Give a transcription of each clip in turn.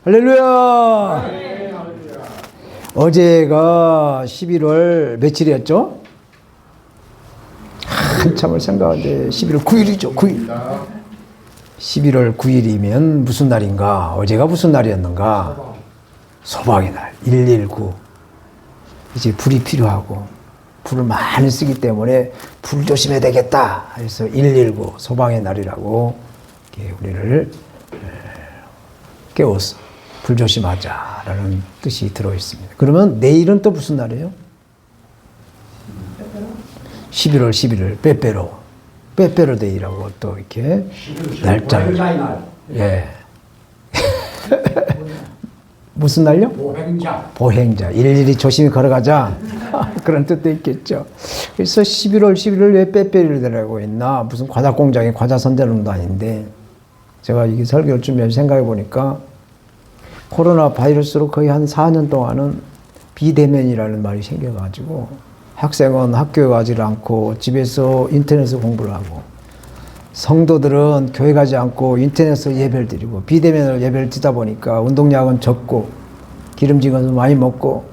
할렐루야! 어제가 11월 며칠이었죠? 한참을 생각하는데 11월 9일이죠. 9일. 11월 9일이면 무슨 날인가? 어제가 무슨 날이었는가? 소방의 날. 119. 이제 불이 필요하고 불을 많이 쓰기 때문에 불 조심해야 되겠다. 그래서 119 소방의 날이라고 우리를 깨웠어. 불 조심하자라는 뜻이 들어있습니다. 그러면 내일은 또 무슨 날이에요? 11월 11일 빼빼로 데이라고 또 이렇게 날짜를. 예. 무슨 날요? 보행자. 일일이 조심히 걸어가자. 그런 뜻도 있겠죠. 그래서 11월 11일 왜 빼빼로를 데라고 있나? 무슨 과자 공장에 과자 선대는도 아닌데, 제가 이게 설교를 준비해서 생각해 보니까 코로나 바이러스로 거의 한 4년 동안은 비대면이라는 말이 생겨가지고 학생은 학교에 가지 않고 집에서 인터넷으로 공부를 하고, 성도들은 교회 가지 않고 인터넷으로 예배를 드리고, 비대면으로 예배를 드리다 보니까 운동량은 적고 기름진 것을 많이 먹고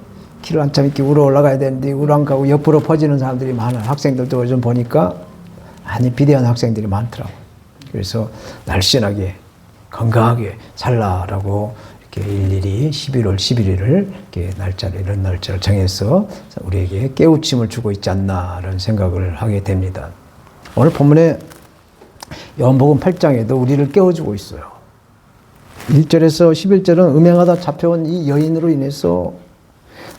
키를 한참 이렇게 우러 올라가야 되는데 우러 안 가고 옆으로 퍼지는 사람들이 많아요. 학생들도 요즘 보니까 많이 비대면 학생들이 많더라고요. 그래서 날씬하게 건강하게 살라라고 이렇게 일일이 11월 11일을 이렇게 이런 날짜를 정해서 우리에게 깨우침을 주고 있지 않나라는 생각을 하게 됩니다. 오늘 본문에 요한복음 8장에도 우리를 깨워주고 있어요. 1절에서 11절은 음행하다 잡혀온 이 여인으로 인해서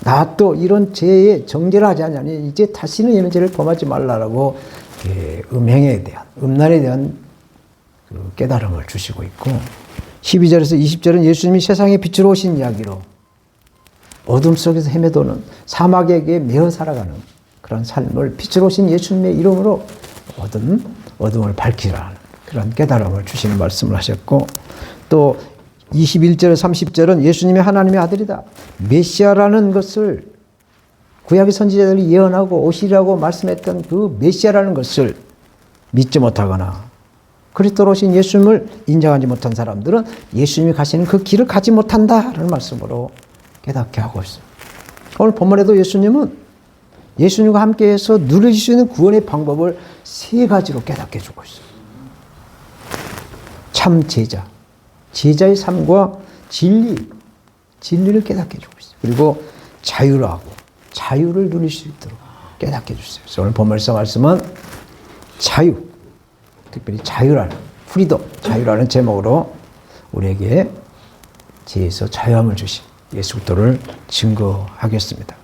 나 또 이런 죄에 정죄를 하지 않냐니 이제 다시는 이런 죄를 범하지 말라라고 음행에 대한, 음란에 대한 그 깨달음을 주시고 있고, 12절에서 20절은 예수님이 세상의 빛으로 오신 이야기로 어둠 속에서 헤매도는 사막에게 매어 살아가는 그런 삶을 빛으로 오신 예수님의 이름으로 어둠을 밝히라는 그런 깨달음을 주시는 말씀을 하셨고, 또 21절 30절은 예수님이 하나님의 아들이다, 메시아라는 것을 구약의 선지자들이 예언하고 오시리라고 말씀했던 그 메시아라는 것을 믿지 못하거나 그리스도로 오신 예수님을 인정하지 못한 사람들은 예수님이 가시는 그 길을 가지 못한다라는 말씀으로 깨닫게 하고 있습니다. 오늘 본문에도 예수님은 예수님과 함께해서 누릴 수 있는 구원의 방법을 3가지로 깨닫게 해주고 있어요. 참 제자, 제자의 삶과 진리를 깨닫게 해주고 있어요. 그리고 자유를 누릴 수 있도록 깨닫게 해주세요. 그래서 오늘 본문에서 말씀은 자유, 특별히 자유라는, 프리덤, 자유라는 제목으로 우리에게 죄에서 자유함을 주신 예수 그리스도를 증거하겠습니다.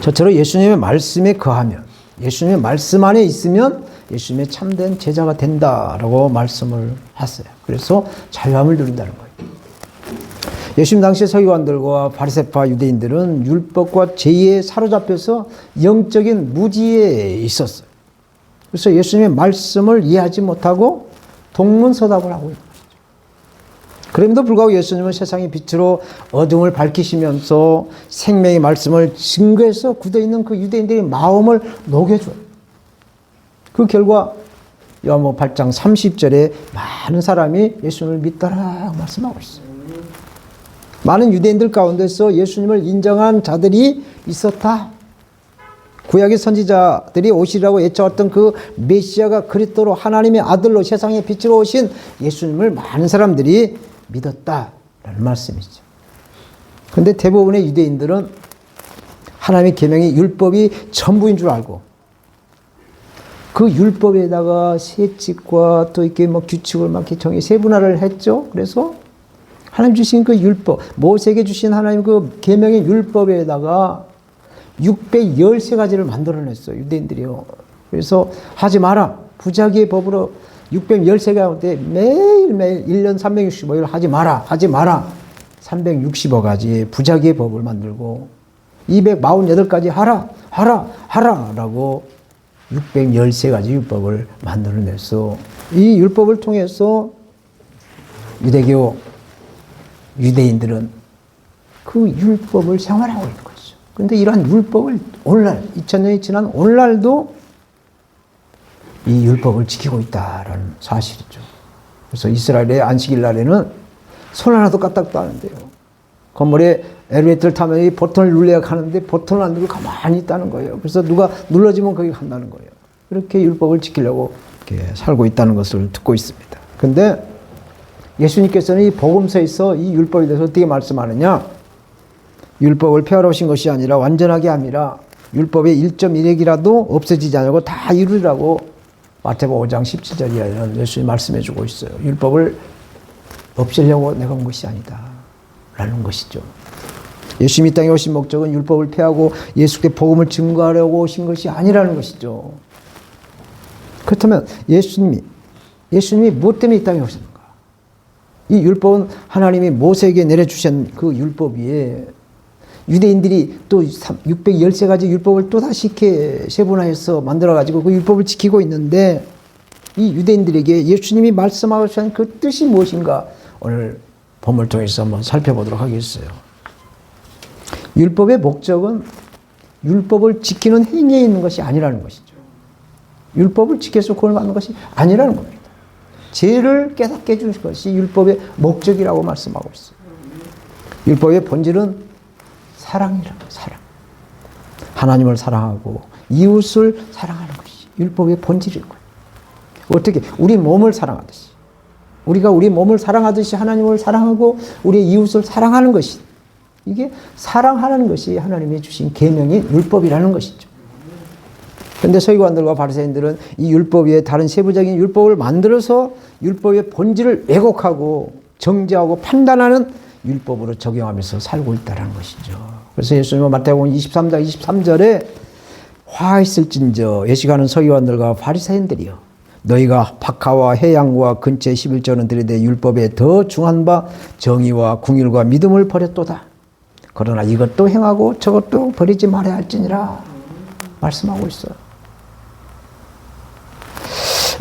저처럼 예수님의 말씀에 거하면, 예수님의 말씀 안에 있으면 예수님의 참된 제자가 된다라고 말씀을 하세요. 그래서 자유함을 누린다는 거예요. 예수님 당시의 서기관들과 바리새파 유대인들은 율법과 죄에 사로잡혀서 영적인 무지에 있었어요. 그래서 예수님의 말씀을 이해하지 못하고 동문서답을 하고 있는 것이죠. 그럼에도 불구하고 예수님은 세상의 빛으로 어둠을 밝히시면서 생명의 말씀을 증거해서 굳어있는 그 유대인들의 마음을 녹여줘요. 그 결과 요한복음 8장 30절에 많은 사람이 예수님을 믿더라 말씀하고 있어요. 많은 유대인들 가운데서 예수님을 인정한 자들이 있었다. 구약의 선지자들이 오시라고 외쳐왔던 그 메시아가 그리스도로 하나님의 아들로 세상의 빛으로 오신 예수님을 많은 사람들이 믿었다라는 말씀이죠. 그런데 대부분의 유대인들은 하나님의 계명이 율법이 전부인 줄 알고 그 율법에다가 세칙과 또 이렇게 규칙을 막 정해 세분화를 했죠. 그래서 하나님 주신 그 율법, 모세에게 주신 하나님 그 계명의 율법에다가 613가지를 만들어냈어요. 유대인들이요. 그래서 하지 마라. 부자기의 법으로 613가지 가운데 매일매일 1년 365일 하지 마라. 365가지의 부자기의 법을 만들고 248가지 하라라고 613가지 율법을 만들어내서 이 율법을 통해서 유대교 유대인들은 그 율법을 생활하고 있는 거죠. 그런데 이러한 율법을 오늘날 2000년이 지난 오늘날도 이 율법을 지키고 있다라는 사실이죠. 그래서 이스라엘의 안식일 날에는 손 하나도 까딱도 안 하는데요. 건물에 엘리베이터를 타면 이 버튼을 눌러야 가는데 버튼을 안 누르고 가만히 있다는 거예요. 그래서 누가 눌러주면 거기 간다는 거예요. 이렇게 율법을 지키려고 이렇게 살고 있다는 것을 듣고 있습니다. 근데 예수님께서는 이 복음서에서 이 율법에 대해서 어떻게 말씀하느냐? 율법을 폐하러 오신 것이 아니라 완전하게 함이라 율법의 1.1핵이라도 없어지지 않고 다 이루리라고 마태복음 5장 17절이라는 예수님이 말씀해 주고 있어요. 율법을 없애려고 내가 온 것이 아니다 라는 것이죠. 예수님이 이 땅에 오신 목적은 율법을 폐하고 예수께 복음을 증거하려고 오신 것이 아니라는 것이죠. 그렇다면 예수님이 무엇 때문에 이 땅에 오셨는가? 이 율법은 하나님이 모세에게 내려주신 그 율법이에 유대인들이 또 613가지 율법을 또다시 이렇게 세분화해서 만들어가지고 그 율법을 지키고 있는데 이 유대인들에게 예수님이 말씀하신 그 뜻이 무엇인가 오늘 본문을 통해서 한번 살펴보도록 하겠어요. 율법의 목적은 율법을 지키는 행위에 있는 것이 아니라는 것이죠. 율법을 지켜서 구원을 받는 것이 아니라는 겁니다. 죄를 깨닫게 해주는 것이 율법의 목적이라고 말씀하고 있어요. 율법의 본질은 사랑이라는 거예요. 사랑. 하나님을 사랑하고 이웃을 사랑하는 것이 율법의 본질인 거예요. 어떻게? 우리 몸을 사랑하듯이. 우리가 우리 몸을 사랑하듯이 하나님을 사랑하고 우리 이웃을 사랑하는 것이 이게 사랑하는 것이 하나님이 주신 계명인 율법이라는 것이죠. 그런데 서기관들과 바리새인들은 이 율법 위에 다른 세부적인 율법을 만들어서 율법의 본질을 왜곡하고 정죄하고 판단하는 율법으로 적용하면서 살고 있다는 것이죠. 그래서 예수님은 마태복음 23장 23절에 화 있을진저 예식하는 서기관들과 바리새인들이여 너희가 박하와 해양과 근처의 11조는 들이대 율법에 더 중한 바 정의와 궁율과 믿음을 버렸도다. 그러나 이것도 행하고 저것도 버리지 말아야 할지니라 말씀하고 있어요.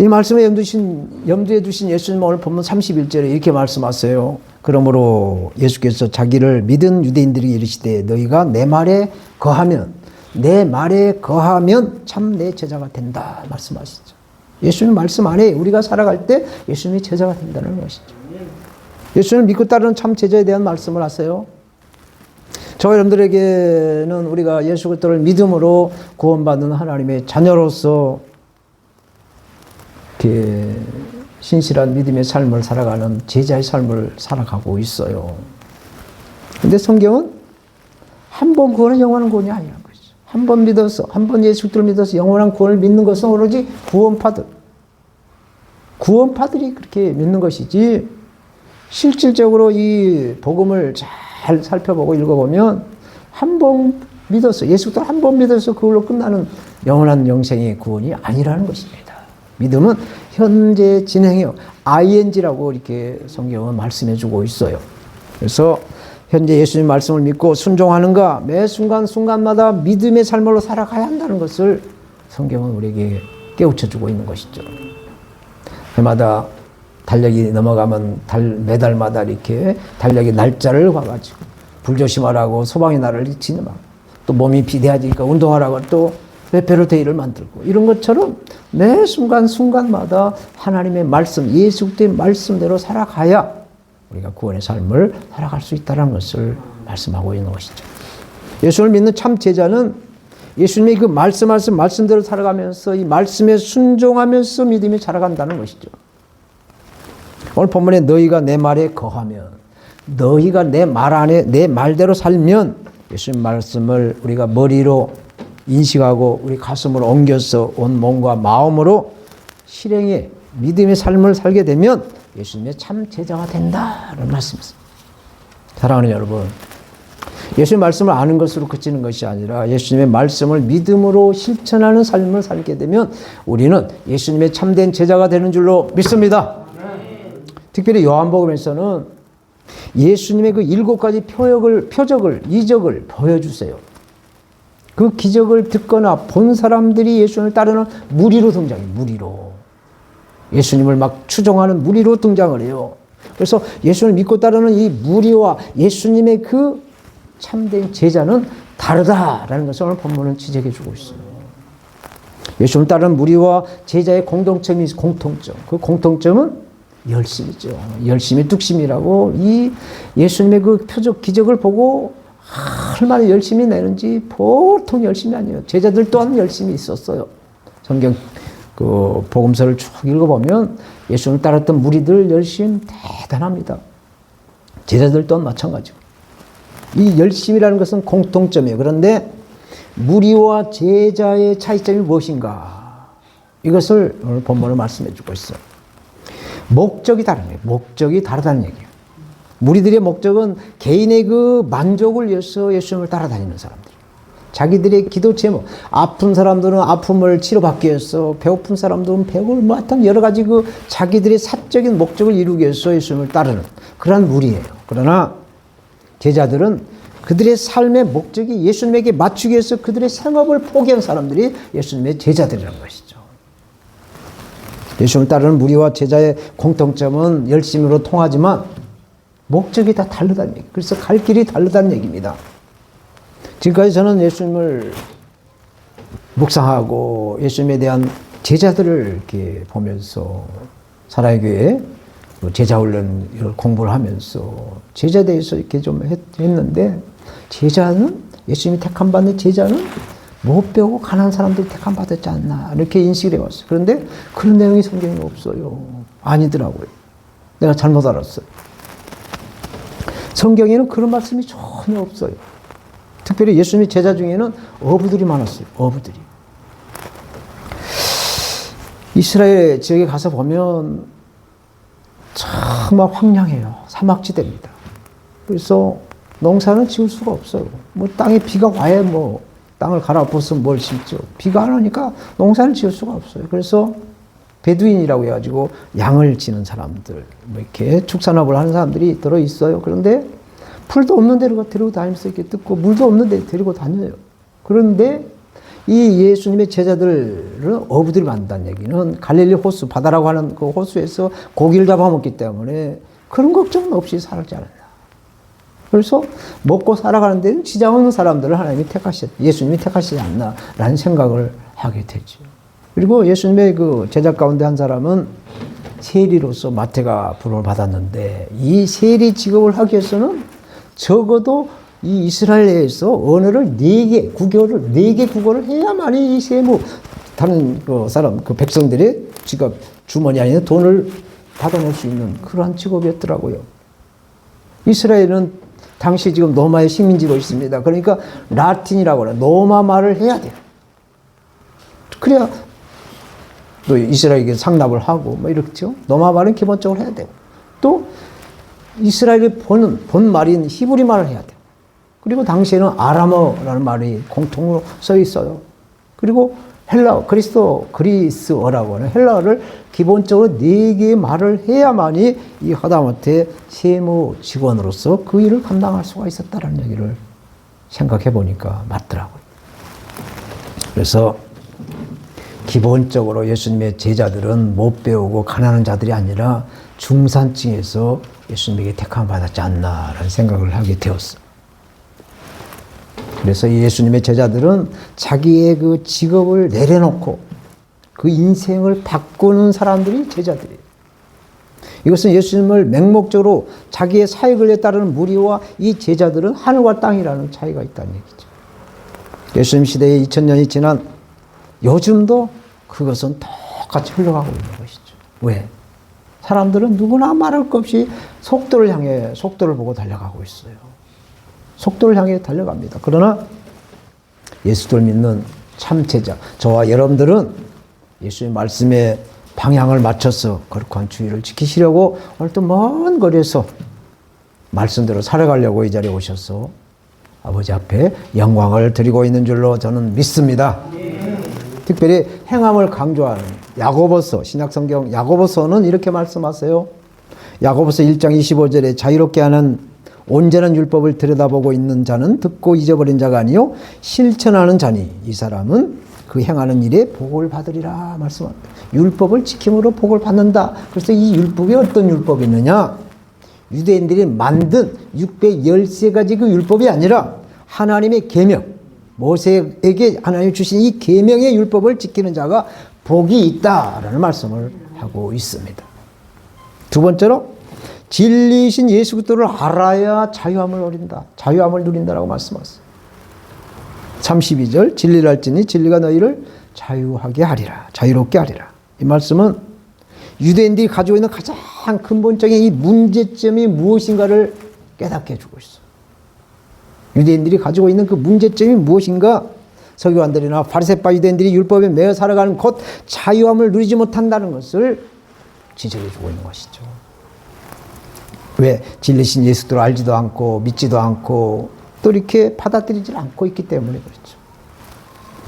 이 말씀에 염두에 두신 예수님은 오늘 본문 31절에 이렇게 말씀하세요. 그러므로 예수께서 자기를 믿은 유대인들에게 이르시되 너희가 내 말에 거하면 참 내 제자가 된다 말씀하시죠. 예수님 말씀 안에 우리가 살아갈 때 예수님이 제자가 된다는 것이죠. 예수님을 믿고 따르는 참 제자에 대한 말씀을 하세요. 저와 여러분들에게는 우리가 예수 그리스도를 믿음으로 구원받는 하나님의 자녀로서 이렇게 신실한 믿음의 삶을 살아가는 제자의 삶을 살아가고 있어요. 그런데 성경은 한 번 구원은 영원한 구원이 아니라는 거죠. 한 번 믿어서, 한 번 예수 그리스도를 믿어서 영원한 구원을 믿는 것은 오로지 구원파들이 그렇게 믿는 것이지 실질적으로 이 복음을 잘 살펴보고 읽어보면 한 번 믿어서 예수 그리스도를 한 번 믿어서 그걸로 끝나는 영원한 영생의 구원이 아니라는 것입니다. 믿음은 현재 진행형 ing라고 이렇게 성경은 말씀해 주고 있어요. 그래서 현재 예수님 말씀을 믿고 순종하는가 매 순간순간마다 믿음의 삶으로 살아가야 한다는 것을 성경은 우리에게 깨우쳐 주고 있는 것이죠. 해마다 달력이 넘어가면 매달마다 이렇게 달력의 날짜를 봐가지고 불조심하라고 소방의 날을 지내면 또 몸이 비대해지니까 운동하라고 또 레페로 데이를 만들고 이런 것처럼 매 순간순간마다 하나님의 말씀, 예수 그리스도의 말씀대로 살아가야 우리가 구원의 삶을 살아갈 수 있다는 것을 말씀하고 있는 것이죠. 예수를 믿는 참 제자는 예수님의 그 말씀대로 살아가면서 이 말씀에 순종하면서 믿음이 자라간다는 것이죠. 오늘 본문에 너희가 내 말에 거하면 너희가 내 말 안에 내 말대로 살면 예수님 말씀을 우리가 머리로 인식하고 우리 가슴으로 옮겨서 온 몸과 마음으로 실행의 믿음의 삶을 살게 되면 예수님의 참 제자가 된다는 말씀입니다. 사랑하는 여러분, 예수님의 말씀을 아는 것으로 그치는 것이 아니라 예수님의 말씀을 믿음으로 실천하는 삶을 살게 되면 우리는 예수님의 참된 제자가 되는 줄로 믿습니다. 특별히 요한복음에서는 예수님의 그 7가지 표적을, 이적을 보여주세요. 그 기적을 듣거나 본 사람들이 예수님을 따르는 무리로 등장해요. 무리로. 예수님을 막 추종하는 무리로 등장을 해요. 그래서 예수님을 믿고 따르는 이 무리와 예수님의 그 참된 제자는 다르다라는 것을 오늘 본문은 지적해 주고 있어요. 예수님을 따르는 무리와 제자의 공통점이 있어요. 공통점. 그 공통점은 열심이죠. 열심이 뚝심이라고 이 예수님의 그 표적 기적을 보고 얼마나 열심히 내는지 보통 열심이 아니에요. 제자들 또한 열심히 있었어요. 성경 그 복음서를 쭉 읽어보면 예수님을 따랐던 무리들 열심 대단합니다. 제자들 또한 마찬가지고. 이 열심이라는 것은 공통점이에요. 그런데 무리와 제자의 차이점이 무엇인가? 이것을 오늘 본문을 말씀해 주고 있어요. 목적이 다른 거예요. 목적이 다르다는 얘기예요. 무리들의 목적은 개인의 그 만족을 위해서 예수님을 따라다니는 사람들. 자기들의 기도 제목, 아픈 사람들은 아픔을 치료받기 위해서, 배고픈 사람들은 배고픔을, 뭐 하여튼 여러 가지 그 자기들의 사적인 목적을 이루기 위해서 예수님을 따르는 그러한 무리예요. 그러나 제자들은 그들의 삶의 목적이 예수님에게 맞추기 위해서 그들의 생업을 포기한 사람들이 예수님의 제자들이라는 것이죠. 예수님을 따르는 무리와 제자의 공통점은 열심으로 통하지만 목적이 다 다르다는 얘기. 그래서 갈 길이 다르다는 얘기입니다. 지금까지 저는 예수님을 묵상하고 예수님에 대한 제자들을 이렇게 보면서 사랑의 교회 제자 훈련 공부를 하면서 제자에 대해서 이렇게 좀 했는데, 제자는 예수님이 택함 받는 제자는 못 배우고 가난한 사람들이 택함 받았지 않나 이렇게 인식을 해왔어요. 그런데 그런 내용이 성경에 없어요. 아니더라고요. 내가 잘못 알았어요. 성경에는 그런 말씀이 전혀 없어요. 특별히 예수님의 제자 중에는 어부들이 많았어요. 어부들이. 이스라엘 지역에 가서 보면 정말 황량해요. 사막지대입니다. 그래서 농사는 지을 수가 없어요. 뭐 땅에 비가 와야 뭐 땅을 갈아엎어서 뭘 심죠. 비가 안 오니까 농사를 지을 수가 없어요. 그래서 베두인이라고 해가지고 양을 지는 사람들, 뭐 이렇게 축산업을 하는 사람들이 들어 있어요. 그런데 풀도 없는 데로 데리고 다니면서 이렇게 뜯고 물도 없는 데 데리고 다녀요. 그런데 이 예수님의 제자들은 어부들이 만든다는 얘기는 갈릴리 호수, 바다라고 하는 그 호수에서 고기를 잡아먹기 때문에 그런 걱정은 없이 살지 않았나. 그래서 먹고 살아가는 데는 지장 없는 사람들을 하나님이 예수님이 택하시지 않나라는 생각을 하게 되죠. 그리고 예수님의 그 제자 가운데 한 사람은 세리로서 마태가 부름을 받았는데, 이 세리 직업을 하기 위해서는 적어도 이 이스라엘에서 언어를 4개, 국어를 해야만이 이 세무, 다른 그 사람, 그 백성들의 직업, 주머니 안에 돈을 받아낼 수 있는 그러한 직업이었더라고요. 이스라엘은 당시 지금 로마의 식민지로 있습니다. 그러니까 라틴이라고 하는 로마 말을 해야 돼요. 그래야 또 이스라엘에게 상납을 하고 뭐 이렇죠. 로마 말은 기본적으로 해야 되고, 또 이스라엘의 본 말인 히브리 말을 해야 돼요. 그리고 당시에는 아람어라는 말이 공통으로 써 있어요. 그리고 헬라어, 그리스어라고 하는 헬라어를 기본적으로 4개의 말을 해야만이 이 하다못해 세무 직원으로서 그 일을 감당할 수가 있었다는 얘기를 생각해 보니까 맞더라고요. 그래서 기본적으로 예수님의 제자들은 못 배우고 가난한 자들이 아니라 중산층에서 예수님에게 택함 받았지 않나라는 생각을 하게 되었어요. 그래서 예수님의 제자들은 자기의 그 직업을 내려놓고 그 인생을 바꾸는 사람들이 제자들이에요. 이것은 예수님을 맹목적으로 자기의 사역을 따르는 무리와 이 제자들은 하늘과 땅이라는 차이가 있다는 얘기죠. 예수님 시대에 2000년이 지난 요즘도 그것은 똑같이 흘러가고 있는 것이죠. 왜? 사람들은 누구나 말할 것 없이 속도를 보고 달려가고 있어요. 속도를 향해 달려갑니다. 그러나 예수를 믿는 참 제자, 저와 여러분들은 예수의 말씀에 방향을 맞춰서 거룩한 주의를 지키시려고 오늘 또 먼 거리에서 말씀대로 살아가려고 이 자리에 오셔서 아버지 앞에 영광을 드리고 있는 줄로 저는 믿습니다. 특별히 행함을 강조하는 야고보서, 신약성경 야고보서는 이렇게 말씀하세요. 야고보서 1장 25절에 자유롭게 하는 온전한 율법을 들여다보고 있는 자는 듣고 잊어버린 자가 아니요 실천하는 자니 이 사람은 그 행하는 일에 복을 받으리라 말씀합니다. 율법을 지킴으로 복을 받는다. 그래서 이 율법이 어떤 율법이 있느냐? 유대인들이 만든 613가지 그 율법이 아니라 하나님의 계명, 모세에게 하나님이 주신 이 계명의 율법을 지키는 자가 복이 있다라는 말씀을 하고 있습니다. 두 번째로 진리이신 예수 그리스도를 알아야 자유함을 누린다. 자유함을 누린다라고 말씀하셨어요. 32절 진리를 알지니 진리가 너희를 자유하게 하리라. 자유롭게 하리라. 이 말씀은 유대인들이 가지고 있는 가장 근본적인 이 문제점이 무엇인가를 깨닫게 해주고 있어요. 유대인들이 가지고 있는 그 문제점이 무엇인가? 서기관들이나 바리새파 유대인들이 율법에 매여 살아가는 곧 자유함을 누리지 못한다는 것을 지적해 주고 있는 것이죠. 왜? 진리신 예수를 알지도 않고 믿지도 않고 또 이렇게 받아들이지 않고 있기 때문에 그렇죠.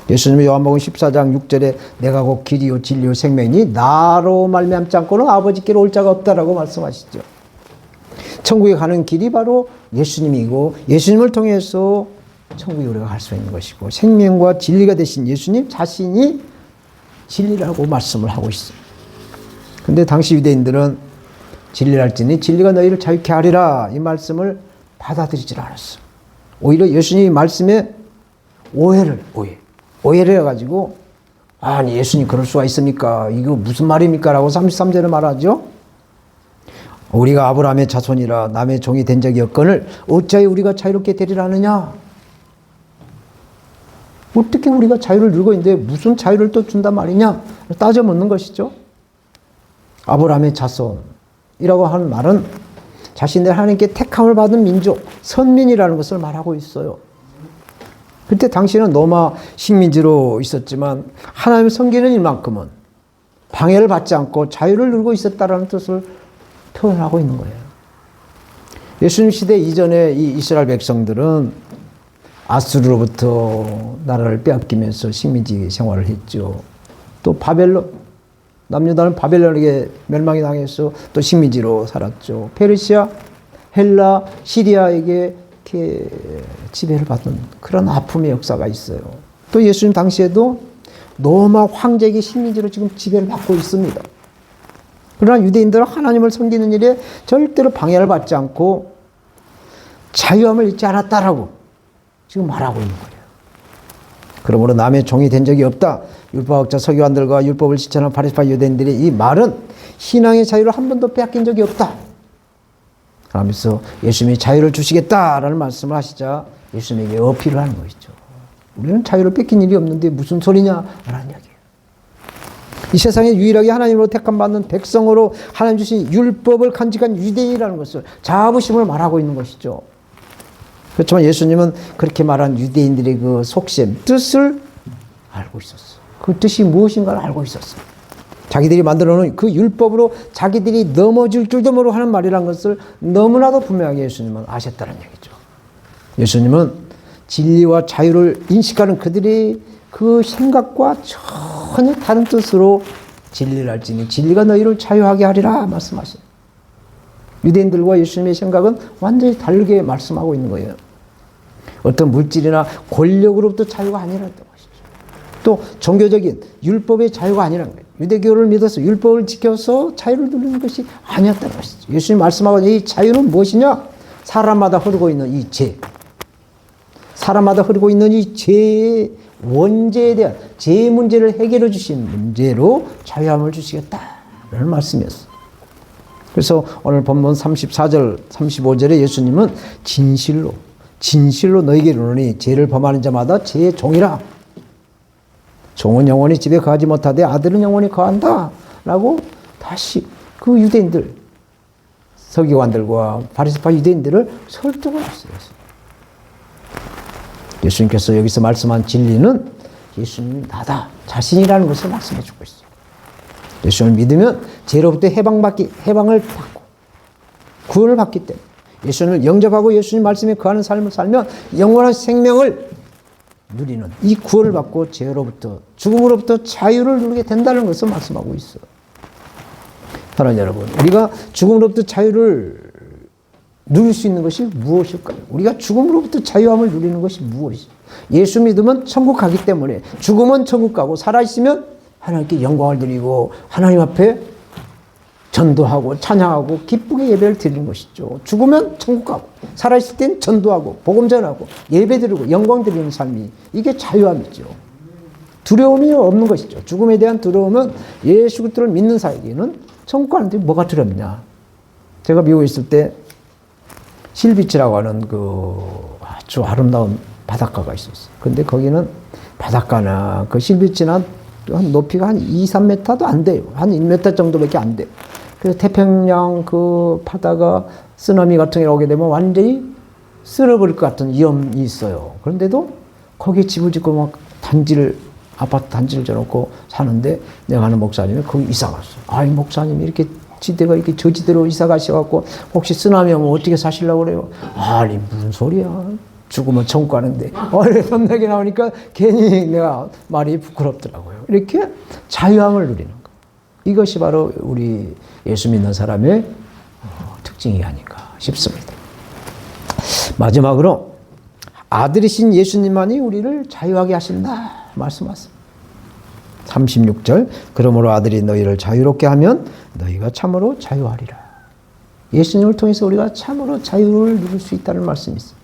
예수님이 요한복음 14장 6절에 내가 곧 길이요 진리요 생명이니 나로 말미암지 않고는 아버지께로 올 자가 없다라고 말씀하시죠. 천국에 가는 길이 바로 예수님이고 예수님을 통해서 천국에 우리가 갈 수 있는 것이고 생명과 진리가 되신 예수님 자신이 진리라고 말씀을 하고 있어요. 근데 당시 유대인들은 진리를 알지니 진리가 너희를 자유케 하리라 이 말씀을 받아들이질 않았어. 오히려 예수님 말씀에 오해를 해가지고 아니 예수님 그럴 수가 있습니까? 이거 무슨 말입니까? 라고 33절에 말하죠. 우리가 아브라함의 자손이라 남의 종이 된 적이 없거늘 어찌하여 우리가 자유롭게 되리라 하느냐? 어떻게 우리가 자유를 누리고 있는데 무슨 자유를 또 준단 말이냐? 따져 묻는 것이죠. 아브라함의 자손이라고 하는 말은 자신들 하나님께 택함을 받은 민족, 선민이라는 것을 말하고 있어요. 그때 당시는 로마 식민지로 있었지만 하나님을 섬기는 일만큼은 방해를 받지 않고 자유를 누리고 있었다는 뜻을 표현하고 있는 거예요. 예수님 시대 이전에 이 이스라엘 백성들은 아수르로부터 나라를 빼앗기면서 식민지 생활을 했죠. 또 바벨론, 남유다는 바벨론에게 멸망이 당해서 또 식민지로 살았죠. 페르시아, 헬라, 시리아에게 이렇게 지배를 받은 그런 아픔의 역사가 있어요. 또 예수님 당시에도 로마 황제에게 식민지로 지금 지배를 받고 있습니다. 그러나 유대인들은 하나님을 섬기는 일에 절대로 방해를 받지 않고 자유함을 잊지 않았다라고 지금 말하고 있는 거예요. 그러므로 남의 종이 된 적이 없다. 율법학자 서기관들과 율법을 실천하는 바리새파 유대인들의 이 말은 신앙의 자유를 한 번도 빼앗긴 적이 없다. 그러면서 예수님이 자유를 주시겠다라는 말씀을 하시자 예수님에게 어필을 하는 것이죠. 우리는 자유를 뺏긴 일이 없는데 무슨 소리냐라는 이야기예요. 이 세상에 유일하게 하나님으로 택함받는 백성으로 하나님 주신 율법을 간직한 유대인이라는 것을 자부심을 말하고 있는 것이죠. 그렇지만 예수님은 그렇게 말한 유대인들의 그 속셈, 뜻을 알고 있었어요. 그 뜻이 무엇인가를 알고 있었어요. 자기들이 만들어 놓은 그 율법으로 자기들이 넘어질 줄도 모르고 하는 말이라는 것을 너무나도 분명하게 예수님은 아셨다는 얘기죠. 예수님은 진리와 자유를 인식하는 그들의 그 생각과 전혀 다른 뜻으로 진리를 알지니 진리가 너희를 자유하게 하리라 말씀하시죠. 유대인들과 예수님의 생각은 완전히 다르게 말씀하고 있는 거예요. 어떤 물질이나 권력으로부터 자유가 아니라는 것이죠. 또 종교적인 율법의 자유가 아니라는 거예요. 유대교를 믿어서 율법을 지켜서 자유를 누리는 것이 아니었다는 것이죠. 예수님 말씀하고 이 자유는 무엇이냐? 사람마다 흐르고 있는 이 죄. 사람마다 흐르고 있는 이 죄의 원죄에 대한 죄의 문제를 해결해 주신 문제로 자유함을 주시겠다라는 말씀이었어요. 그래서 오늘 본문 34절, 35절에 예수님은 진실로 너희에게 이르노니 죄를 범하는 자마다 죄의 종이라. 종은 영원히 집에 거하지 못하되 아들은 영원히 거한다. 라고 다시 그 유대인들, 서기관들과 바리새파 유대인들을 설득을 했어요. 예수님께서 여기서 말씀한 진리는 예수님 나다, 자신이라는 것을 말씀해 주고 있어요. 예수님을 믿으면 죄로부터 해방을 받고 구원을 받기 때문에 예수님을 영접하고 예수님 말씀에 거하는 삶을 살면 영원한 생명을 누리는 이 구원을 받고 죄로부터 죽음으로부터 자유를 누리게 된다는 것을 말씀하고 있어요. 사랑하는 여러분, 우리가 죽음으로부터 자유를 누릴 수 있는 것이 무엇일까요? 우리가 죽음으로부터 자유함을 누리는 것이 무엇이죠? 예수 믿으면 천국 가기 때문에 죽으면 천국 가고 살아있으면 하나님께 영광을 드리고 하나님 앞에 전도하고 찬양하고 기쁘게 예배를 드리는 것이죠. 죽으면 천국 가고 살아있을 땐 전도하고 복음 전하고 예배 드리고 영광 드리는 삶이 이게 자유함이죠. 두려움이 없는 것이죠. 죽음에 대한 두려움은 예수 그리스도를 믿는 자에게는 천국 가는데 뭐가 두렵냐? 제가 미국에 있을 때 실비치라고 하는 그 아주 아름다운 바닷가가 있었어요. 근데 거기는 바닷가나 그 실비치나 한 높이가 한 2, 3m도 안 돼요. 한 1m 정도밖에 안 돼요. 그래서 태평양 그 바다가 쓰나미 같은 게 오게 되면 완전히 쓸어버릴 것 같은 위험이 있어요. 그런데도 거기에 집을 짓고 막 아파트 단지를 져놓고 사는데 내가 아는 목사님이 거기 이사 갔어요. 아이, 목사님이 이렇게 지대가 이렇게 저지대로 이사 가셔갖고 혹시 쓰나미 오면 어떻게 사시려고 그래요? 아니, 무슨 소리야. 죽으면 천국 가는데. 선나게 나오니까 괜히 내가 말이 부끄럽더라고요. 이렇게 자유함을 누리는 거. 이것이 바로 우리 예수 믿는 사람의 특징이 아닌가 싶습니다. 마지막으로 아들이신 예수님만이 우리를 자유하게 하신다 말씀하셨습니다. 36절 그러므로 아들이 너희를 자유롭게 하면 너희가 참으로 자유하리라. 예수님을 통해서 우리가 참으로 자유를 누릴 수 있다는 말씀이 있습니다.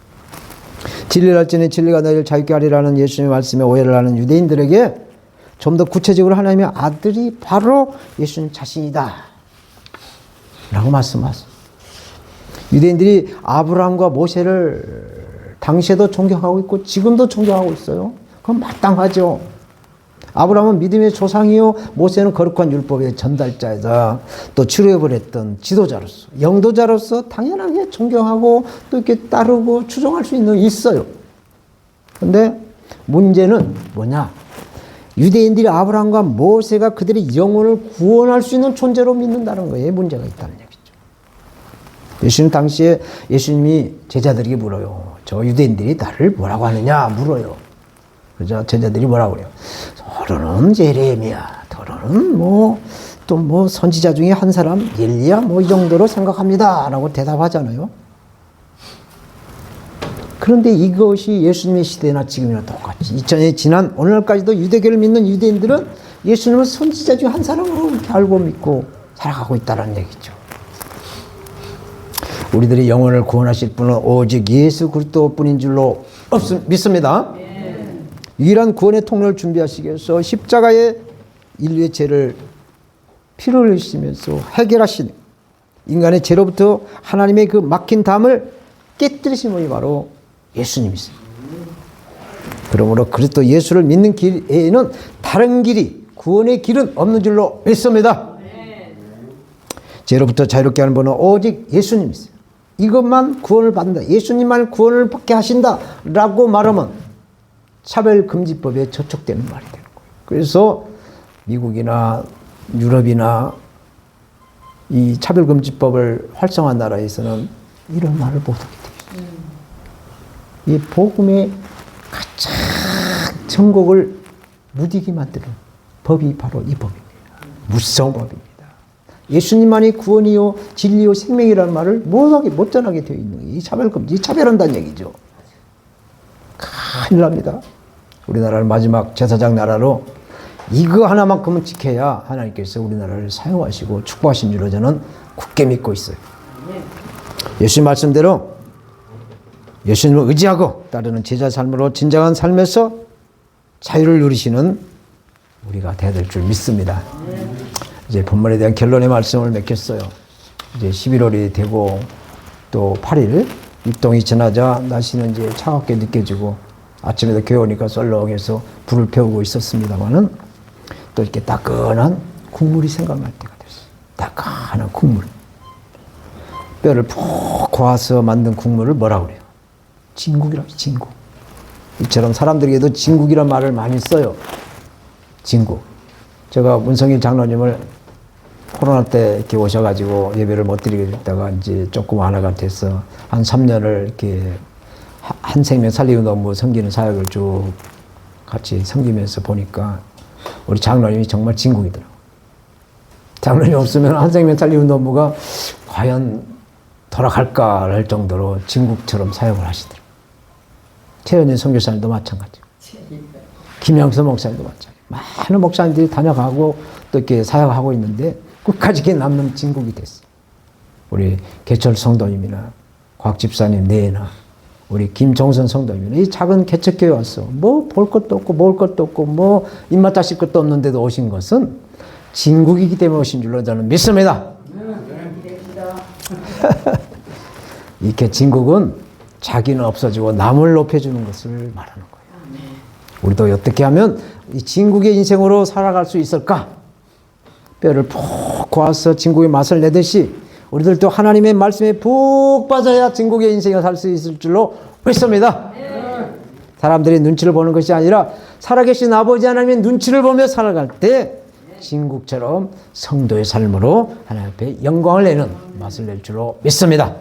진리를 알지니 진리가 너희를 자유케 하리라는 예수님의 말씀에 오해를 하는 유대인들에게 좀 더 구체적으로 하나님의 아들이 바로 예수님 자신이다 라고 말씀하셨습니다. 유대인들이 아브라함과 모세를 당시에도 존경하고 있고 지금도 존경하고 있어요. 그건 마땅하죠. 아브라함은 믿음의 조상이요, 모세는 거룩한 율법의 전달자이자 또 출애굽을 했던 지도자로서, 영도자로서 당연하게 존경하고 또 이렇게 따르고 추종할 수 있어요. 그런데 문제는 뭐냐? 유대인들이 아브라함과 모세가 그들의 영혼을 구원할 수 있는 존재로 믿는다는 거에 문제가 있다는 얘기죠. 예수님 당시에 예수님이 제자들에게 물어요. 저 유대인들이 나를 뭐라고 하느냐 물어요. 그죠? 제자들이 뭐라고 그래요? 더러는 예레미야, 더러는 또 선지자 중에 한 사람, 엘리야 이 정도로 생각합니다 라고 대답하잖아요. 그런데 이것이 예수님의 시대나 지금이나 똑같이 2000년이 지난 오늘날까지도 유대교를 믿는 유대인들은 예수님을 선지자 중 한 사람으로 이렇게 알고 믿고 살아가고 있다는 얘기죠. 우리들의 영혼을 구원하실 분은 오직 예수 그리스도뿐인 줄로 믿습니다. 유일한 구원의 통로를 준비하시기 위해서 십자가의 인류의 죄를 피를 흘리시면서 해결하신 인간의 죄로부터 하나님의 그 막힌 담을 깨뜨리신 분이 바로 예수님이세요. 그러므로 그리스도 예수를 믿는 길 외에는 다른 길이, 구원의 길은 없는 줄로 믿습니다. 죄로부터 자유롭게 하는 분은 오직 예수님이세요. 이것만 구원을 받는다, 예수님만 구원을 받게 하신다 라고 말하면 차별금지법에 저촉되는 말이 되는 거예요. 그래서 미국이나 유럽이나 이 차별금지법을 활성화한 나라에서는 이런 말을 못하게 되어 있어요. 이 복음의 가장 천국을 무디게 만드는 법이 바로 이 법입니다. 무성법입니다. 예수님만이 구원이요 진리요 생명이라는 말을 못 전하게 되어 있는 이 차별금지, 차별한다는 얘기죠. 큰일 납니다. 우리나라를 마지막 제사장 나라로 이거 하나만큼은 지켜야 하나님께서 우리나라를 사용하시고 축복하신 줄로 저는 굳게 믿고 있어요. 예수님 말씀대로 예수님을 의지하고 따르는 제자 삶으로 진정한 삶에서 자유를 누리시는 우리가 되어야 될 줄 믿습니다. 이제 본문에 대한 결론의 말씀을 맺겠어요. 이제 11월이 되고 또 8일 입동이 지나자 날씨는 이제 차갑게 느껴지고 아침에도 교회 오니까 썰렁해서 불을 피우고 있었습니다만은 또 이렇게 따끈한 국물이 생각날 때가 됐어요. 따끈한 국물. 뼈를 푹 고아서 만든 국물을 뭐라고 그래요? 진국이라고 해요. 진국. 이처럼 사람들에게도 진국이란 말을 많이 써요. 진국. 제가 문성일 장로님을 코로나 때 이렇게 오셔가지고 예배를 못 드리게 됐다가 이제 조금 완화가 돼서 한 3년을 이렇게 한 생명 살리는 업무 섬기는 사역을 쭉 같이 섬기면서 보니까 우리 장로님이 정말 진국이더라고요. 장로님 없으면 한 생명 살리는 업무가 과연 돌아갈까 할 정도로 진국처럼 사역을 하시더라고요. 최현진 선교사님도 마찬가지고, 김양서 목사님도 마찬가지고, 많은 목사님들이 다녀가고 또 이렇게 사역하고 있는데 끝까지 이렇게 남는 진국이 됐어요. 우리 개철 성도님이나 곽 집사님 내나 우리 김종선 성도님이나 이 작은 개척교회 와서 뭐 볼 것도 없고 먹을 것도 없고 뭐 입맛 다실 것도 없는데도 오신 것은 진국이기 때문에 오신 줄로 저는 믿습니다. 이렇게 진국은 자기는 없어지고 남을 높여주는 것을 말하는 거예요. 우리도 어떻게 하면 이 진국의 인생으로 살아갈 수 있을까? 뼈를 푹 고아서 진국의 맛을 내듯이 우리들도 하나님의 말씀에 푹 빠져야 진국의 인생을 살 수 있을 줄로 믿습니다. 사람들이 눈치를 보는 것이 아니라 살아계신 아버지 하나님의 눈치를 보며 살아갈 때 진국처럼 성도의 삶으로 하나님 앞에 영광을 내는 맛을 낼 줄로 믿습니다.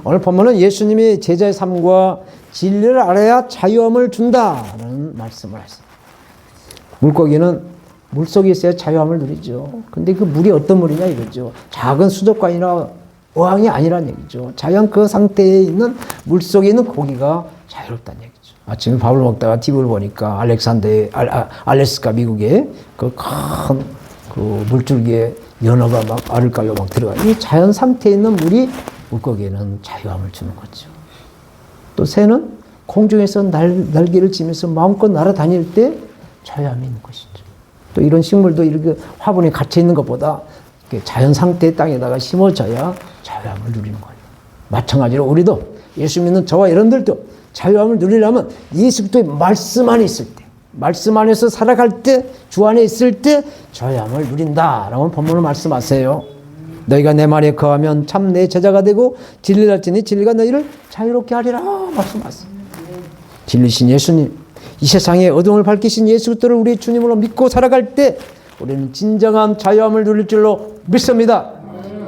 오늘 본문은 예수님이 제자의 삶과 진리를 알아야 자유함을 준다는 말씀을 하셨습니다. 물고기는 물속에 있어야 자유함을 누리죠. 근데 그 물이 어떤 물이냐 이거죠. 작은 수족관이나 어항이 아니란 얘기죠. 자연 그 상태에 있는 물속에 있는 고기가 자유롭다는 얘기죠. 아침에 밥을 먹다가 TV를 보니까 알래스카 미국에 그 큰 그 물줄기에 연어가 막 알을 깔려 막 들어가. 이 자연 상태에 있는 물이 물고기에는 자유함을 주는 거죠. 또 새는 공중에서 날개를 치면서 마음껏 날아다닐 때 자유함이 있는 것이죠. 또 이런 식물도 이렇게 화분에 갇혀 있는 것보다 자연 상태의 땅에다가 심어져야 자유함을 누리는 거예요. 마찬가지로 우리도 예수 믿는 저와 여러분들도 자유함을 누리려면 예수 그리스도의 말씀 안에 있을 때, 말씀 안에서 살아갈 때, 주 안에 있을 때 자유함을 누린다라고 본문을 말씀하세요. 너희가 내 말에 거하면 참 내 제자가 되고 진리를 알지니 진리가 너희를 자유롭게 하리라 말씀하세요. 진리신 예수님, 이 세상에 어둠을 밝히신 예수 그리스도를 우리 주님으로 믿고 살아갈 때 우리는 진정한 자유함을 누릴 줄로 믿습니다.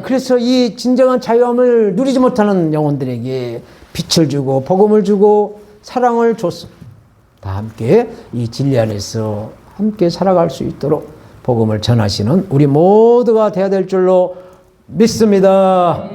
그래서 이 진정한 자유함을 누리지 못하는 영혼들에게 빛을 주고 복음을 주고 사랑을 줬어. 다 함께 이 진리 안에서 함께 살아갈 수 있도록 복음을 전하시는 우리 모두가 되어야 될 줄로 믿습니다.